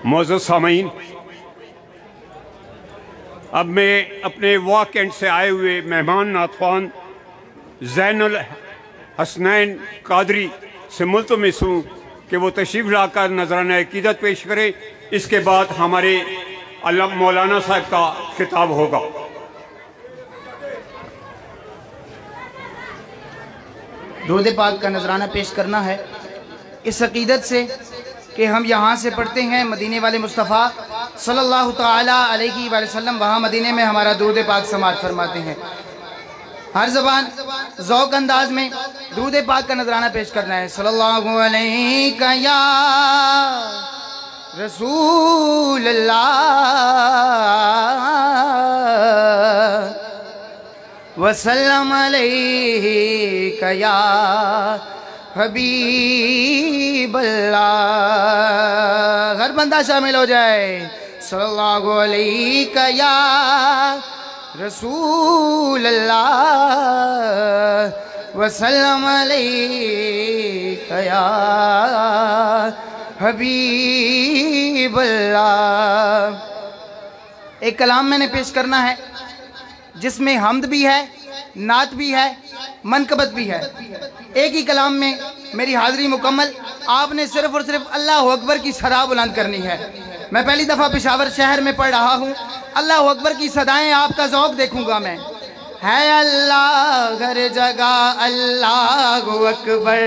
मोअज़्ज़ज़ सामीन, अब मैं अपने वॉक एंड से आए हुए मेहमान नाथवान ज़ैनुल हसनैन कादरी से मुल्तमिस हूँ कि वो तशरीफ़ लाकर नजराना अक़ीदत पेश करें। इसके बाद हमारे मौलाना साहब का खिताब होगा। दुरूद पाक का नजराना पेश करना है इस अक़ीदत से कि हम यहाँ से पढ़ते हैं मदीने वाले मुस्तफ़ा सल्लल्लाहु ताला अलैहि वसल्लम, वहाँ मदीने में हमारा दुरूद पाक समाअत फरमाते हैं। हर ज़बान ज़ौक़ अंदाज में दुरूद पाक का नजराना पेश करना है। सल्लल्लाहु अलैका या रसूल अल्लाह वसल्लम अलैका या हबीब अल्लाह। हर बंदा शामिल हो जाए। सल्लल्लाहु अलैका या रसूल अल्लाह वसल्लम अलैका या हबीब अल्लाह। एक कलाम मैंने पेश करना है जिसमें हम्द भी है, नात भी है, मनकबत भी है। एक ही कलाम में मेरी हाज़िरी मुकम्मल। आपने सिर्फ और सिर्फ अल्लाह अकबर की सदा बुलंद करनी है। मैं पहली दफ़ा पेशावर शहर में पढ़ रहा हूँ। अल्लाह अकबर की सदाएं आपका ज़ौक़ देखूंगा मैं। है अल्लाह हर जगह अल्लाह अकबर।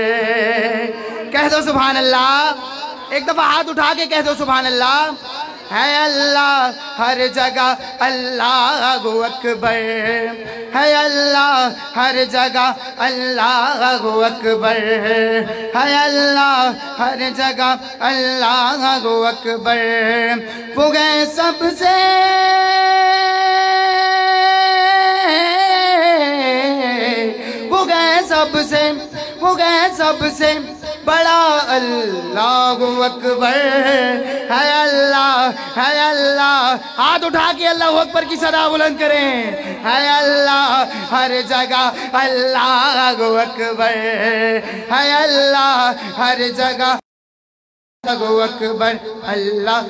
कह दो सुभान अल्लाह। एक दफ़ा हाथ उठा के कह दो सुभान अल्लाह। है अल्लाह हर जगह अल्लाह अकबर। है अल्लाह हर जगह अल्लाह अकबर। है अल्लाह हर जगह अल्लाह अकबर। वो गए सबसे वो गए सबसे बड़ा अल्लाह अकबर। है अल्लाह। हाथ उठा के अल्लाह अकबर की सदा बुलंद करें। है अल्लाह हर जगह अल्लाह अकबर। है अल्लाह हर जगह अकबर। अल्लाह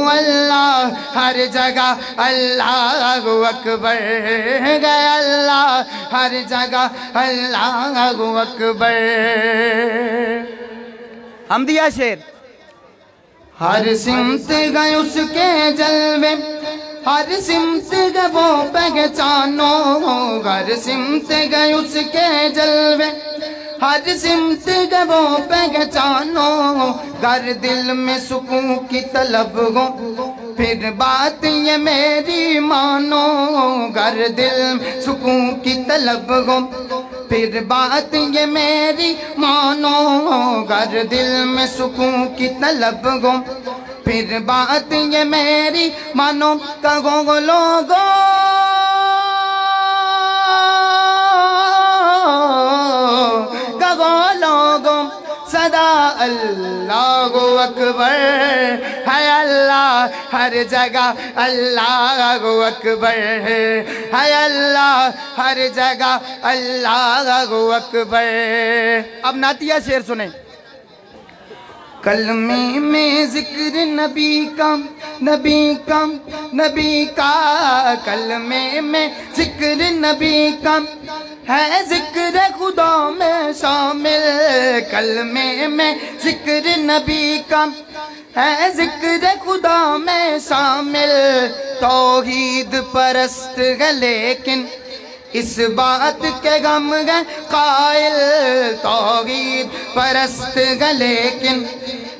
अल्लाह हर जगह अल्लाह अकबर। गए अल्लाह हर जगह अल्लाह अकबर। हम दिया शेर। हर सिमत गए उसके जलवे, हर सिमत गए वो पहचानो। हर सिमत गए उसके जलवे, हर सिमत गए वो पहचानो। घर दिल में सुकून की तलब हो, फिर बात ये मेरी मानो। घर दिल में सुकून की तलब हो, फिर बात ये मेरी मानो। घर दिल में सुकून की तलब हो, फिर बात ये मेरी मानो। कहो लोगो सदा अल्लाह अकबर। है अल्लाह हर जगह अल्लाह अकबर। है अल्लाह हर जगह अल्लाह अकबर। अब नातिया शेर सुने। कलमे में जिक्र नबी का, नबी का, नबी का। कलमे में जिक्र नबी का है, जिक्र खुदा में शामिल। कलमे में जिक्र नबी का है, जिक्र खुदा में शामिल। तौहीद परस्त है लेकिन इस बात के गम है कायल। तौहीद परस्त है लेकिन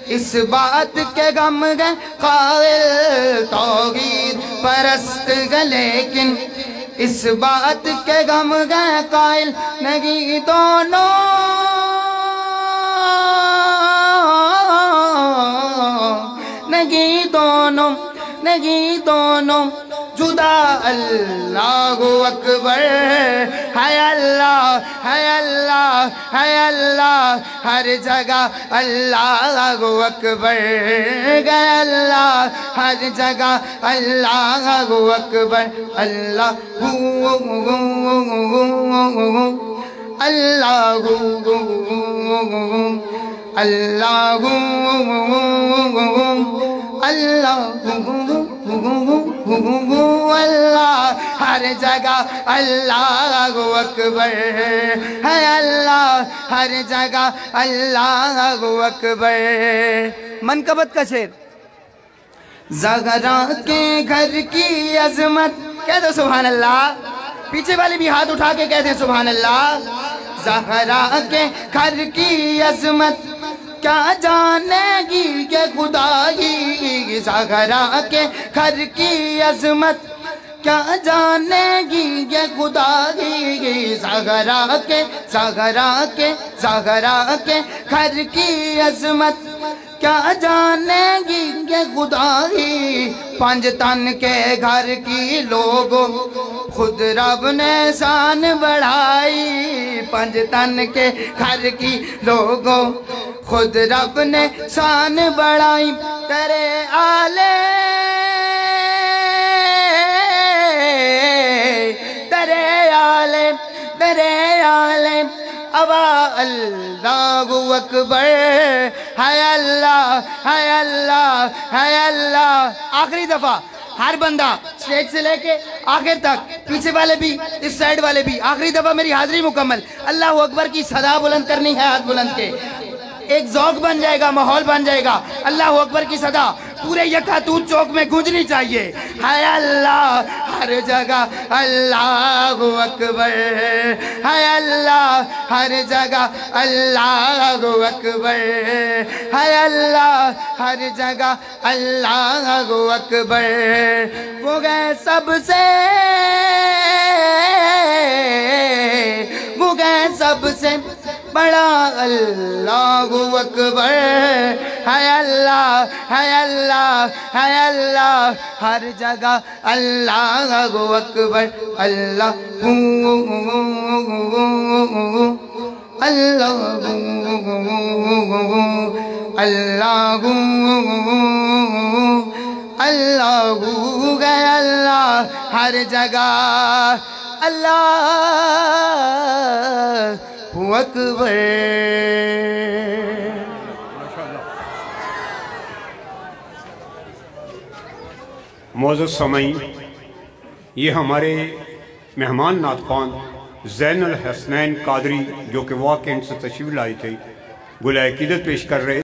इस बात के गम है कायल। तौहीद परस्त है लेकिन इस बात के गम है कायल। नहीं दोनों नहीं दोनों जुदा अल्लाह अकबर है अल्लाह है अल्लाह है अल्लाह हर जगह अल्लाह अकबर है अल्लाह हर जगह अल्लाह अकबर अल्लाह अल्लाह अल्लाह अल्लाह अल्लाह हर जगह अल्लाह अकबर है अल्लाह हर जगह अल्लाह अकबर। मनकबत का शेर। ज़हरा के घर की अजमत, कह दो सुभान अल्लाह। पीछे वाले भी हाथ उठा के कहते हैं सुभान अल्लाह। ज़हरा के घर की अजमत क्या जानेगी ये खुदाई, ज़हरा के घर की अजमत क्या जानेगी ये खुदाई, ज़हरा के घर की अजमत क्या जानेगी ये खुदाई। पंज तन के घर की लोगों खुद रब ने शान बढ़ाई, पंज तन के घर की लोगों खुद रब ने शान बढ़ाई। तेरे आले अबा अल्लाह अकबर है अल्लाह है अल्लाह है अल्लाह। आखिरी दफा हर बंदा स्टेज से लेके आखिर तक, पीछे वाले भी इस साइड वाले भी, आखिरी दफा मेरी हाजिरी मुकम्मल। अल्लाह अकबर की सदा बुलंद करनी है, हाथ बुलंद के। एक ज़ौक बन जाएगा, माहौल बन जाएगा। अल्लाह अकबर की सदा पूरे यकातूत चौक में गूंजनी चाहिए। है अल्लाह हर जगह अल्लाह अकबर है अल्लाह हर जगह अल्लाह अकबर है अल्लाह हर जगह अल्लाह अकबर। वो गए सबसे बड़ा अल्लाह अकबर है अल्लाह है अल्लाह है अल्लाह हर जगह अल्लाह अकबर। अल्लाह अल्लाह अल्लाह अल्लाह गया अल्लाह हर जगह अल्लाह अकबर। मौजूद समाई, ये हमारे मेहमान नातखान ज़ैनुल हसनैन कादरी जो कि वाक़ से तशरीफ़ लाए थे, गुल अक़ीदत पेश कर रहे